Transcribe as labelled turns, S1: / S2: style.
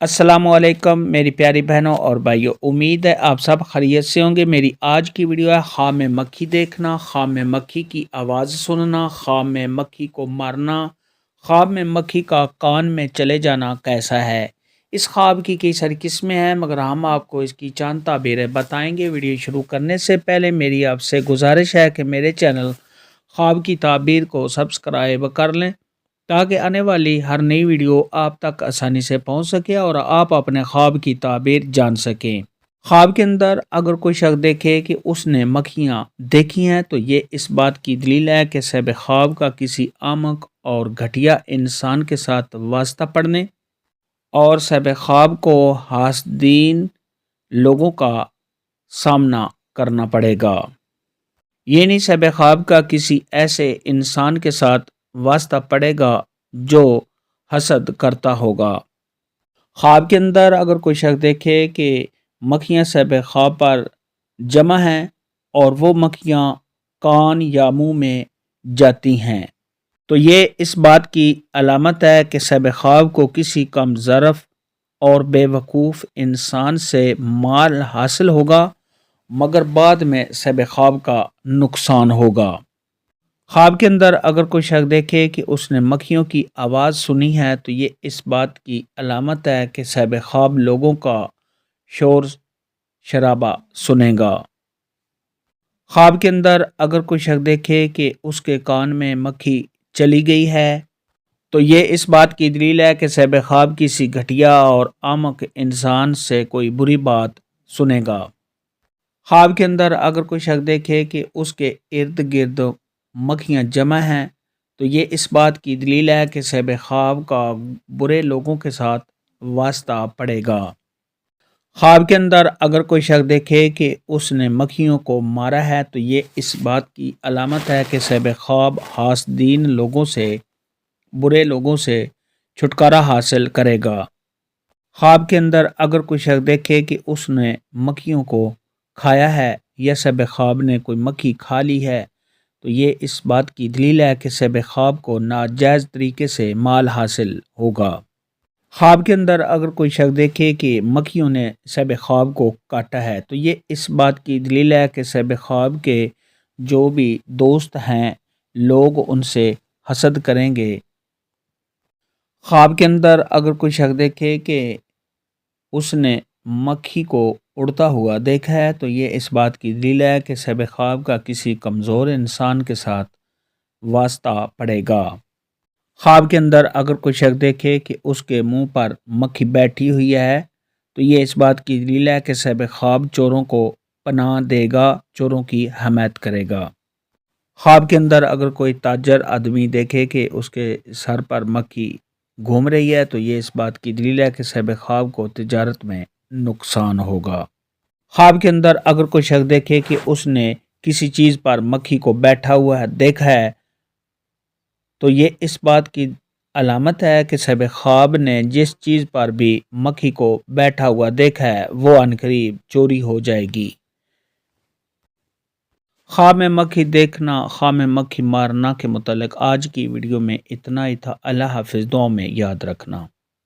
S1: السلام علیکم میری پیاری بہنوں اور بھائیوں، امید ہے آپ سب خیریت سے ہوں گے۔ میری آج کی ویڈیو ہے خواب میں مکھی دیکھنا، خواب میں مکھی کی آواز سننا، خواب میں مکھی کو مارنا، خواب میں مکھی کا کان میں چلے جانا کیسا ہے۔ اس خواب کی کئی ساری قسمیں ہیں مگر ہم آپ کو اس کی چند تعبیریں بتائیں گے۔ ویڈیو شروع کرنے سے پہلے میری آپ سے گزارش ہے کہ میرے چینل خواب کی تعبیر کو سبسکرائب کر لیں تاکہ آنے والی ہر نئی ویڈیو آپ تک آسانی سے پہنچ سکے اور آپ اپنے خواب کی تعبیر جان سکیں۔ خواب کے اندر اگر کوئی شخص دیکھے کہ اس نے مکھیاں دیکھی ہیں تو یہ اس بات کی دلیل ہے کہ صاحب خواب کا کسی احمق اور گھٹیا انسان کے ساتھ واسطہ پڑنے اور صاحب خواب کو حاسدین لوگوں کا سامنا کرنا پڑے گا۔ یہ نہیں صاحب خواب کا کسی ایسے انسان کے ساتھ واسطہ پڑے گا جو حسد کرتا ہوگا۔ خواب کے اندر اگر کوئی شخص دیکھے کہ مکھیاں صاحب خواب پر جمع ہیں اور وہ مکھیاں کان یا منہ میں جاتی ہیں تو یہ اس بات کی علامت ہے کہ صاحب خواب کو کسی کم ظرف اور بے وقوف انسان سے مال حاصل ہوگا مگر بعد میں صاحب خواب کا نقصان ہوگا۔ خواب کے اندر اگر کوئی شخص دیکھے کہ اس نے مکھیوں کی آواز سنی ہے تو یہ اس بات کی علامت ہے کہ صاحب خواب لوگوں کا شور شرابہ سنے گا۔ خواب کے اندر اگر کوئی شخص دیکھے کہ اس کے کان میں مکھی چلی گئی ہے تو یہ اس بات کی دلیل ہے کہ صاحب خواب کسی گھٹیا اور احمق انسان سے کوئی بری بات سنے گا۔ خواب کے اندر اگر کوئی شخص دیکھے کہ اس کے ارد گرد مکھیاں جمع ہیں تو یہ اس بات کی دلیل ہے کہ صاحب خواب کا برے لوگوں کے ساتھ واسطہ پڑے گا۔ خواب کے اندر اگر کوئی شخص دیکھے کہ اس نے مکھیوں کو مارا ہے تو یہ اس بات کی علامت ہے کہ صاحب خواب حاسدین لوگوں سے برے لوگوں سے چھٹکارا حاصل کرے گا۔ خواب کے اندر اگر کوئی شخص دیکھے کہ اس نے مکھیوں کو کھایا ہے یا صاحب خواب نے کوئی مکھی کھا لی ہے تو یہ اس بات کی دلیل ہے کہ صاحب خواب کو ناجائز طریقے سے مال حاصل ہوگا۔ خواب کے اندر اگر کوئی شخص دیکھے کہ مکھیوں نے صاحب خواب کو کاٹا ہے تو یہ اس بات کی دلیل ہے کہ صاحب خواب کے جو بھی دوست ہیں لوگ ان سے حسد کریں گے۔ خواب کے اندر اگر کوئی شخص دیکھے کہ اس نے مکھی کو اڑتا ہوا دیکھا ہے تو یہ اس بات کی دلیل ہے کہ صاحب خواب کا کسی کمزور انسان کے ساتھ واسطہ پڑے گا۔ خواب کے اندر اگر کوئی شخص دیکھے کہ اس کے منہ پر مکھی بیٹھی ہوئی ہے تو یہ اس بات کی دلیل ہے کہ صاحب خواب چوروں کو پناہ دے گا، چوروں کی حمایت کرے گا۔ خواب کے اندر اگر کوئی تاجر آدمی دیکھے کہ اس کے سر پر مکھی گھوم رہی ہے تو یہ اس بات کی دلیل ہے کہ صاحب خواب کو تجارت میں نقصان ہوگا۔ خواب کے اندر اگر کوئی شخص دیکھے کہ اس نے کسی چیز پر مکھی کو بیٹھا ہوا ہے دیکھا ہے تو یہ اس بات کی علامت ہے کہ صاحب خواب نے جس چیز پر بھی مکھی کو بیٹھا ہوا دیکھا ہے وہ عنقریب چوری ہو جائے گی۔ خواب میں مکھی دیکھنا، خواب میں مکھی مارنا کے متعلق آج کی ویڈیو میں اتنا ہی تھا۔ اللہ حافظ، دعاؤں میں یاد رکھنا۔